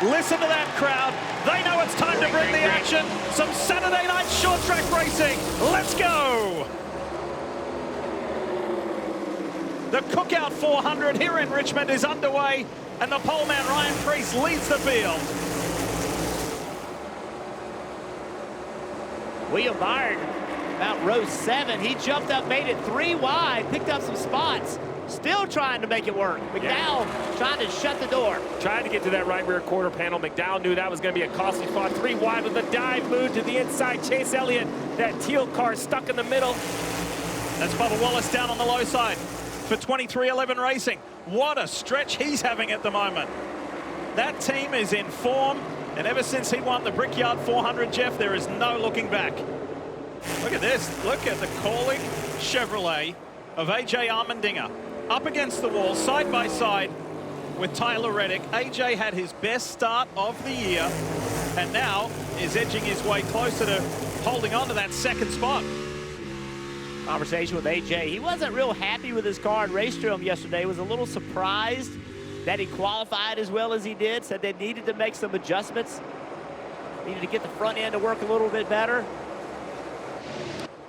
Listen to that crowd. They know it's time to bring the action. Some Saturday night short track racing. Let's go. The Cookout 400 here in Richmond is underway, and the pole man Ryan Preece leads the field. William Byron about row 7. He jumped up, made it 3 wide, picked up some spots. Still trying to make it work. McDowell trying to shut the door. Trying to get to that right rear quarter panel. McDowell knew that was going to be a costly spot. 3 wide with a dive move to the inside. Chase Elliott, that teal car stuck in the middle. That's Bubba Wallace down on the low side for 2311 Racing. What a stretch he's having at the moment. That team is in form, and ever since he won the Brickyard 400, Jeff, there is no looking back. Look at this. Look at the calling Chevrolet of AJ Allmendinger. Up against the wall, side by side with Tyler Reddick. AJ had his best start of the year and now is edging his way closer to holding on to that second spot. Conversation with AJ. He wasn't real happy with his car at Racedrome yesterday. Was a little surprised that he qualified as well as he did. Said they needed to make some adjustments. Needed to get the front end to work a little bit better.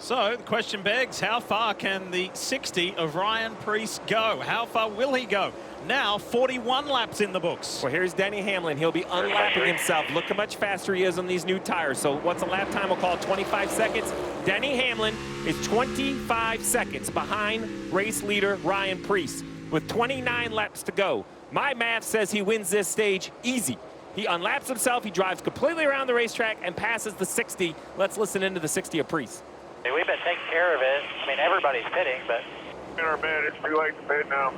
So the question begs, how far can the 60 of Ryan Preece go? How far will he go? Now 41 laps in the books. Well, here's Denny Hamlin. He'll be unlapping himself. Look how much faster he is on these new tires. So what's a lap time? We'll call it 25 seconds. Denny Hamlin is 25 seconds behind race leader Ryan Preece with 29 laps to go. My math says he wins this stage easy. He unlaps himself. He drives completely around the racetrack and passes the 60. Let's listen into the 60 of Preece. We've been taking care of it. I mean, everybody's pitting, but in our bed, it's too late to pit now.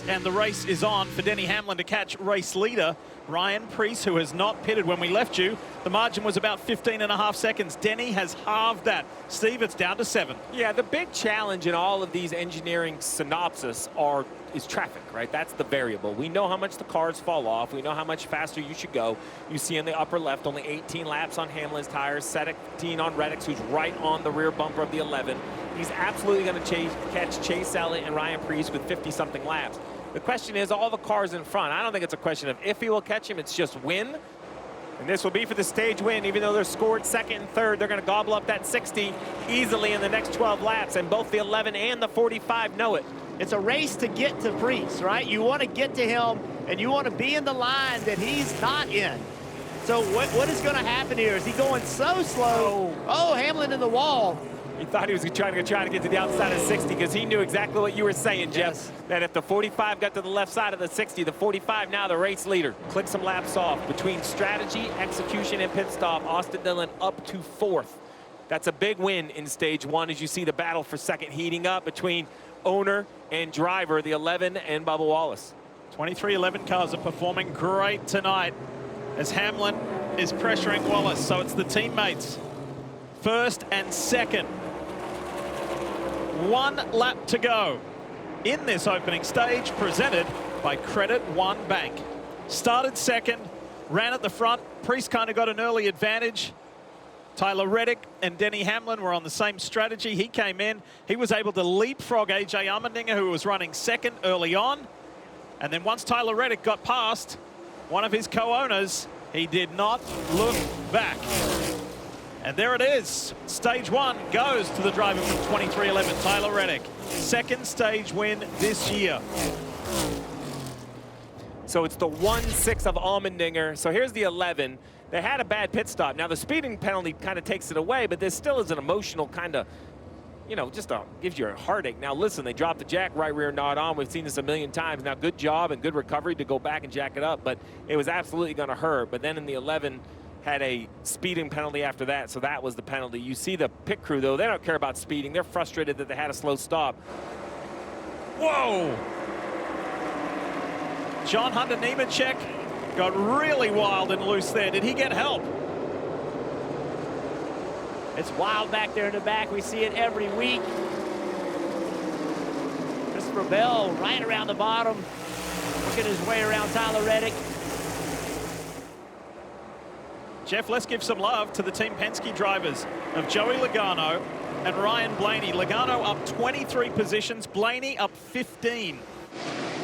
And the race is on for Denny Hamlin to catch race leader Ryan Preece, who has not pitted. When we left you, the margin was about 15.5 seconds. Denny has halved that. Steve, it's down to 7. Yeah, the big challenge in all of these engineering synopsis is traffic, right? That's the variable. We know how much the cars fall off. We know how much faster you should go. You see in the upper left only 18 laps on Hamlin's tires, 17 on Reddick's, who's right on the rear bumper of the 11. He's absolutely going to catch Chase Elliott and Ryan Preece with 50-something laps. The question is all the cars in front. I don't think it's a question of if he will catch him, it's just when. And this will be for the stage win. Even though they're scored second and third, they're going to gobble up that 60 easily in the next 12 laps, and both the 11 and the 45 know it. It's a race to get to Preece, right? You want to get to him, and you want to be in the line that he's not in. So what is going to happen here? Is he going so slow? Oh, Hamlin in the wall. He thought he was trying to get to the outside of 60 because he knew exactly what you were saying, Jeff. Yes. That if the 45 got to the left side of the 60, the 45 now the race leader. Click some laps off. Between strategy, execution, and pit stop, Austin Dillon up to 4th. That's a big win in stage 1 as you see the battle for second heating up between owner and driver, the 11 and Bubba Wallace. 2311 cars are performing great tonight as Hamlin is pressuring Wallace. So it's the teammates, first and second. 1 lap to go in this opening stage, presented by Credit One Bank. Started second, ran at the front. Preece kind of got an early advantage. Tyler Reddick and Denny Hamlin were on the same strategy. He came in. He was able to leapfrog AJ Allmendinger, who was running second early on. And then once Tyler Reddick got past one of his co-owners, he did not look back. And there it is. Stage 1 goes to the driver from 2311, Tyler Reddick. Second stage win this year. So it's the 1-6 of Allmendinger. So here's the 11. They had a bad pit stop. Now the speeding penalty kind of takes it away, but this still is an emotional kind of, you know, just gives you a heartache. Now listen, they dropped the jack right rear not on. We've seen this a million times. Now good job and good recovery to go back and jack it up, but it was absolutely going to hurt. But then in the 11, had a speeding penalty after that, so that was the penalty. You see the pit crew, though, they don't care about speeding. They're frustrated that they had a slow stop. Whoa! John Hunter Nemechek got really wild and loose there. Did he get help? It's wild back there in the back. We see it every week. Christopher Bell right around the bottom, working his way around Tyler Reddick. Jeff, let's give some love to the Team Penske drivers of Joey Logano and Ryan Blaney. Logano up 23 positions, Blaney up 15.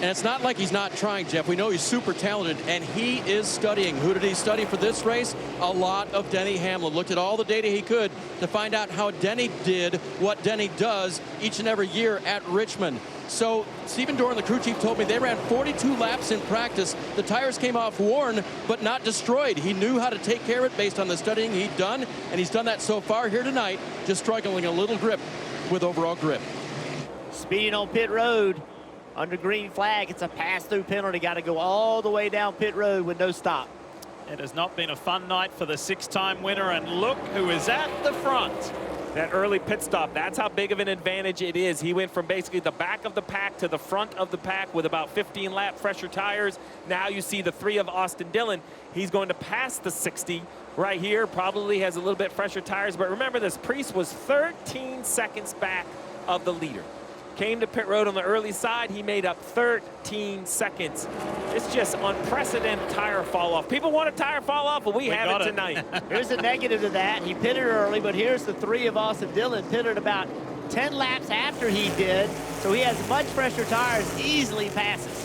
And it's not like he's not trying, Jeff. We know he's super talented, and he is studying. Who did he study for this race? A lot of Denny Hamlin. Looked at all the data he could to find out how Denny did what Denny does each and every year at Richmond. So Stephen Doran, the crew chief, told me they ran 42 laps in practice. The tires came off worn, but not destroyed. He knew how to take care of it based on the studying he'd done, and he's done that so far here tonight, just struggling a little grip with overall grip. Speeding on pit road under green flag. It's a pass-through penalty. Got to go all the way down pit road with no stop. It has not been a fun night for the 6-time winner, and look who is at the front. That early pit stop, that's how big of an advantage it is. He went from basically the back of the pack to the front of the pack with about 15 lap fresher tires. Now you see the 3 of Austin Dillon. He's going to pass the 60 right here, probably has a little bit fresher tires. But remember this, Priest was 13 seconds back of the leader. Came to pit road on the early side. He made up 13 seconds. It's just unprecedented tire fall off. People want a tire fall off, but we have it tonight. Here's the negative to that. He pitted early, but here's the 3 of Austin Dillon. Pitted about 10 laps after he did, so he has much fresher tires, easily passes.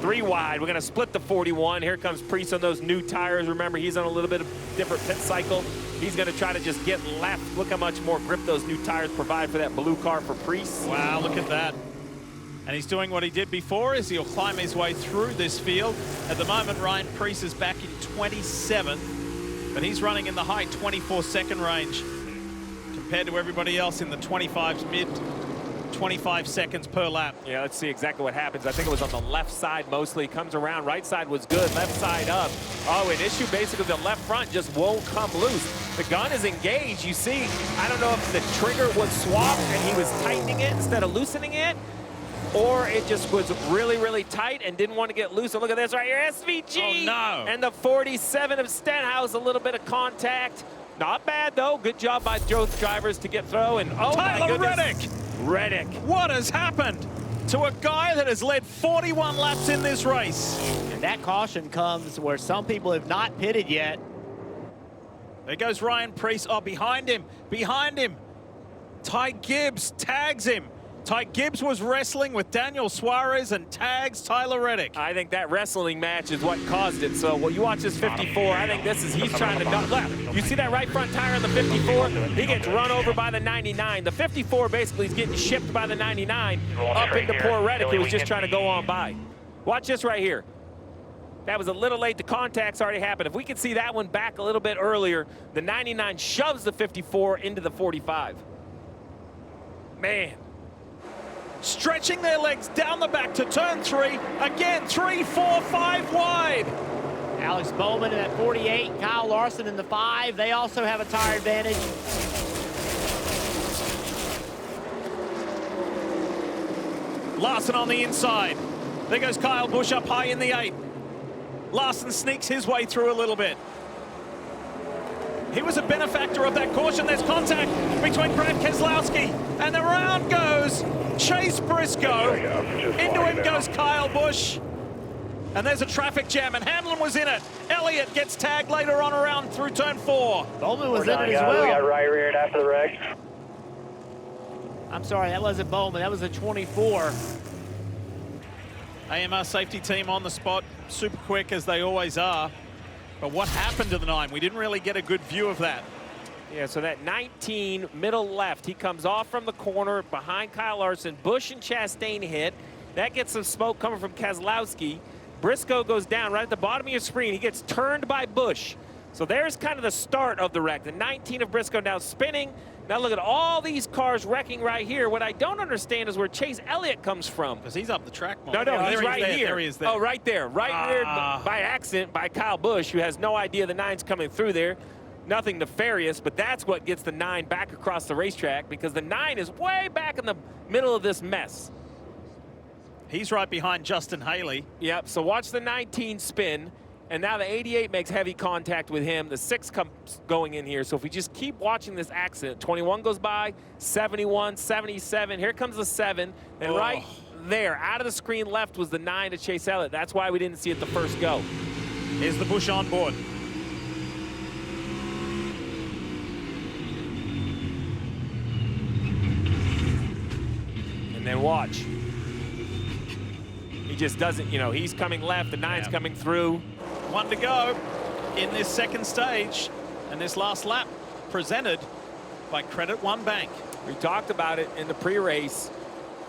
3 wide. We're going to split the 41. Here comes Priest on those new tires. Remember, he's on a little bit of different pit cycle. He's going to try to just get left. Look how much more grip those new tires provide for that blue car for Priest. Wow, look at that. And he's doing what he did before, is he'll climb his way through this field. At the moment, Ryan Priest is back in 27th, but he's running in the high 24-second range compared to everybody else in the 25s, mid 25 seconds per lap. Yeah, let's see exactly what happens. I think it was on the left side mostly. Comes around, right side was good, left side up. Oh, an issue basically the left front just won't come loose. The gun is engaged, you see. I don't know if the trigger was swapped and he was tightening it instead of loosening it, or it just was really, really tight and didn't want to get loose. And look at this right here, SVG. Oh, no. And the 47 of Stenhouse, a little bit of contact. Not bad, though. Good job by both drivers to get through. And oh, my goodness. Reddick. What has happened to a guy that has led 41 laps in this race? And that caution comes where some people have not pitted yet. There goes Ryan Priest. Oh, behind him. Behind him. Ty Gibbs tags him. Ty Gibbs was wrestling with Daniel Suarez and tags Tyler Reddick. I think that wrestling match is what caused it. So when you watch this 54, I think this is, he's trying to duck left. You see that right front tire on the 54? He gets run over by the 99. The 54 basically is getting shipped by the 99 up into poor Reddick, who was just trying to go on by. Watch this right here. That was a little late. The contact's already happened. If we could see that one back a little bit earlier, the 99 shoves the 54 into the 45. Man. Stretching their legs down the back to turn 3. Again, 3, 4, 5 wide. Alex Bowman in that 48, Kyle Larson in the 5. They also have a tire advantage. Larson on the inside. There goes Kyle Busch up high in the 8. Larson sneaks his way through a little bit. He was a benefactor of that caution. There's contact between Brad Keselowski, and the round goes Chase Briscoe. Into him goes Kyle Busch. And there's a traffic jam, and Hamlin was in it. Elliott gets tagged later on around through turn 4. Bowman was in it as well. We got right reared after the wreck. I'm sorry, that wasn't Bowman. That was a 24. AMR safety team on the spot, super quick as they always are. But what happened to the 9? We didn't really get a good view of that. Yeah, so that 19 middle left, he comes off from the corner behind Kyle Larson. Busch and Chastain hit. That gets some smoke coming from Keselowski. Briscoe goes down right at the bottom of your screen. He gets turned by Busch. So there's kind of the start of the wreck. The 19 of Briscoe now spinning. Now look at all these cars wrecking right here. What I don't understand is where Chase Elliott comes from. Because he's up the track more. No, Yeah, he's right here. There he is there. Oh, right there. Right reared by accident by Kyle Busch, who has no idea the 9's coming through there. Nothing nefarious, but that's what gets the 9 back across the racetrack, because the 9 is way back in the middle of this mess. He's right behind Justin Haley. Yep, so watch the 19 spin, and now the 88 makes heavy contact with him. The 6 comes going in here, so if we just keep watching this accident, 21 goes by, 71, 77, here comes the 7, and right there, out of the screen left was the 9 to Chase Elliott. That's why we didn't see it the first go. Here's the Busch on board. And then watch. just doesn't, you know, he's coming left, the 9's coming through. 1 to go in this second stage, and this last lap presented by Credit One Bank. We talked about it in the pre-race.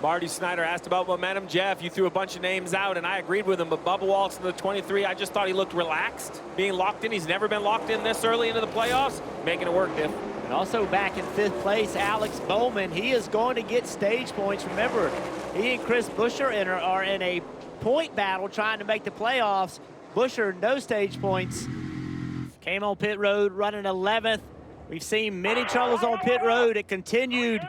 Marty Snyder asked about momentum. Jeff, you threw a bunch of names out, and I agreed with him, but Bubba Wallace in the 23, I just thought he looked relaxed, being locked in. He's never been locked in this early into the playoffs, making it work, Diff. And also back in 5th place, Alex Bowman. He is going to get stage points. Remember, he and Chris Buescher are in a point battle trying to make the playoffs. Buescher, no stage points. Came on pit road running 11th. We've seen many troubles on pit road. It continued.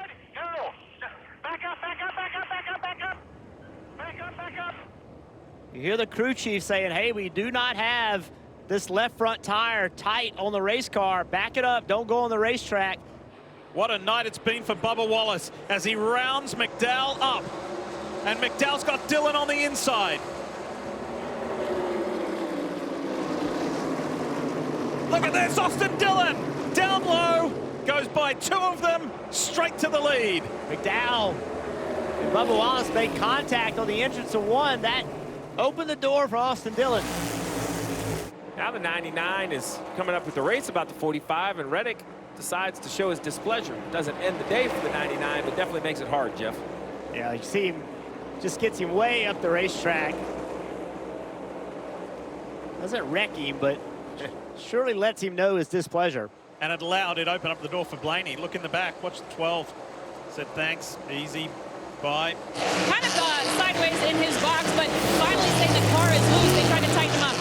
You hear the crew chief saying, hey, we do not have this left front tire tight on the race car. Back it up. Don't go on the racetrack. What a night it's been for Bubba Wallace as he rounds McDowell up. And McDowell's got Dillon on the inside. Look at this, Austin Dillon. Down low, goes by 2 of them, straight to the lead. McDowell and Bubba Wallace make contact on the entrance of 1. That opened the door for Austin Dillon. Now the 99 is coming up with the race about the 45, and Reddick decides to show his displeasure. Doesn't end the day for the 99, but definitely makes it hard, Jeff. Yeah, you see him, just gets him way up the racetrack. Doesn't wreck him, but surely lets him know his displeasure. And it allowed it open up the door for Blaney. Look in the back, watch the 12. Said thanks, easy, bye. Kind of sideways in his box, but finally saying the car is loose. They tried to tighten him up.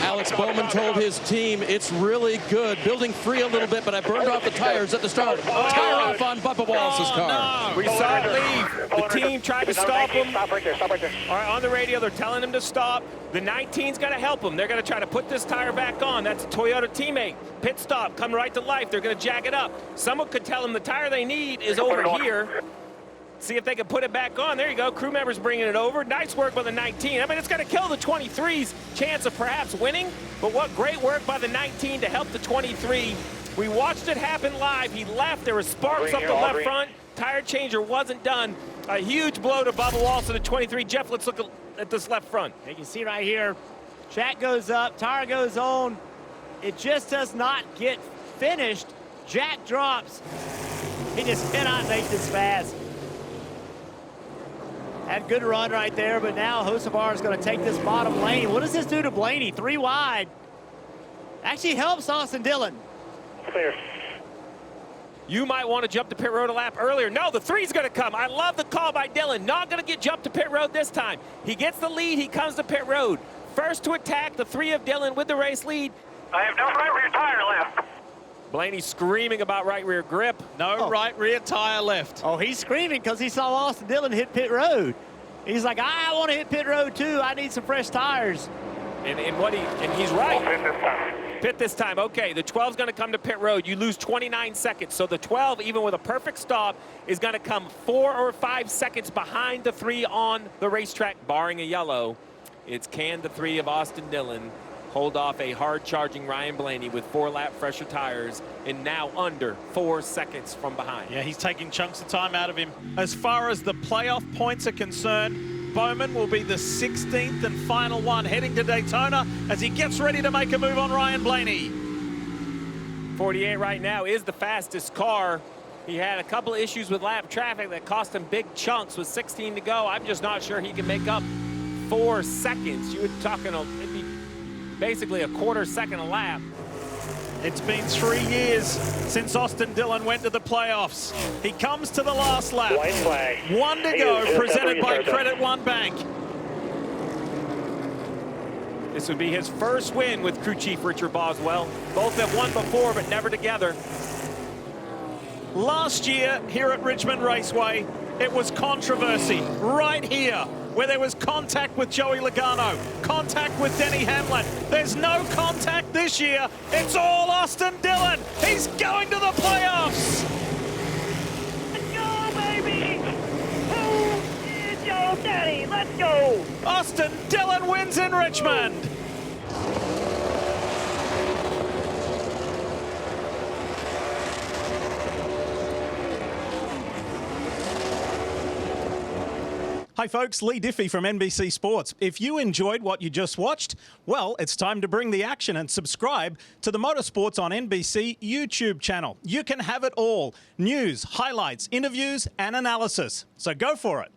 Alex Bowman told his team it's really good. Building free a little bit, but I burned off the tires at the start. Tire off on Bubba Wallace's car. No. We saw it leave. The team tried to stop him. Stop right there, stop right there. All right, on the radio, they're telling him to stop. The 19's got to help him. They're going to try to put this tire back on. That's a Toyota teammate. Pit stop, come right to life. They're going to jack it up. Someone could tell them the tire they need is over here. See if they can put it back on. There you go. Crew members bringing it over. Nice work by the 19. I mean, it's going to kill the 23's chance of perhaps winning, but what great work by the 19 to help the 23. We watched it happen live. He left. There were sparks up the left front. Tire changer wasn't done. A huge blow to Bubba Wallace in the 23. Jeff, let's look at this left front. You can see right here, track goes up, tire goes on. It just does not get finished. Jack drops. He just cannot make this fast. Had good run right there, but now Hocevar is going to take this bottom lane. What does this do to Blaney? 3 wide. Actually helps Austin Dillon. Clear. You might want to jump to pit road a lap earlier. No, the 3's going to come. I love the call by Dillon. Not going to get jumped to pit road this time. He gets the lead. He comes to pit road. First to attack, the 3 of Dillon with the race lead. I have no right rear tire left. Blaney screaming about right rear grip. No right rear tire left. Oh, he's screaming because he saw Austin Dillon hit pit road. He's like, I want to hit pit road too. I need some fresh tires. And he's right. Pit this time. Pit this time. Okay, the 12's going to come to pit road. You lose 29 seconds. So the 12, even with a perfect stop, is going to come 4 or 5 seconds behind the 3 on the racetrack, barring a yellow. It's can the 3 of Austin Dillon hold off a hard-charging Ryan Blaney with 4-lap fresher tires and now under 4 seconds from behind. Yeah, he's taking chunks of time out of him. As far as the playoff points are concerned, Bowman will be the 16th and final one heading to Daytona as he gets ready to make a move on Ryan Blaney. 48 right now is the fastest car. He had a couple of issues with lap traffic that cost him big chunks with 16 to go. I'm just not sure he can make up 4 seconds. You were talking, it'd be basically a quarter second a lap. It's been 3 years since Austin Dillon went to the playoffs. He comes to the last lap. White flag. 1 to go, presented by Credit One Bank. This would be his first win with crew chief Richard Boswell. Both have won before, but never together. Last year here at Richmond Raceway, it was controversy right here, where there was contact with Joey Logano, contact with Denny Hamlin. There's no contact this year. It's all Austin Dillon. He's going to the playoffs. Let's go, baby! Who is your daddy? Let's go! Austin Dillon wins in Richmond. Hi folks, Lee Diffie from NBC Sports. If you enjoyed what you just watched, well, it's time to bring the action and subscribe to the Motorsports on NBC YouTube channel. You can have it all: news, highlights, interviews, and analysis. So go for it.